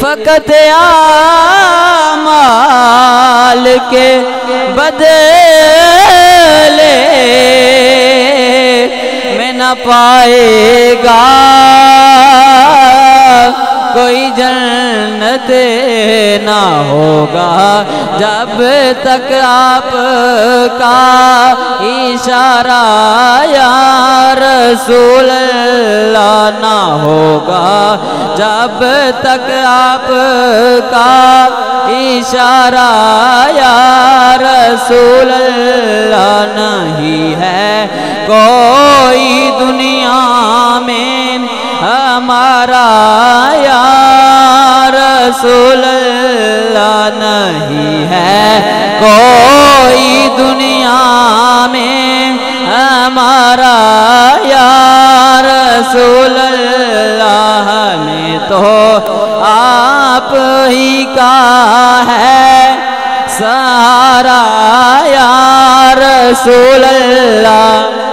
फ़कत आमाल के बदले में न पाएगा कोई जन्नत ना होगा जब तक आपका इशारा या रसूल अल्लाह ना होगा, जब तक आपका इशारा या रसूल अल्लाह नहीं है कोई दुनिया में हमारा या रसूल अल्लाह नहीं है कोई दुनिया में हमारा या रसूल अल्लाह। हमें तो आप ही का है सहारा या रसूल अल्लाह।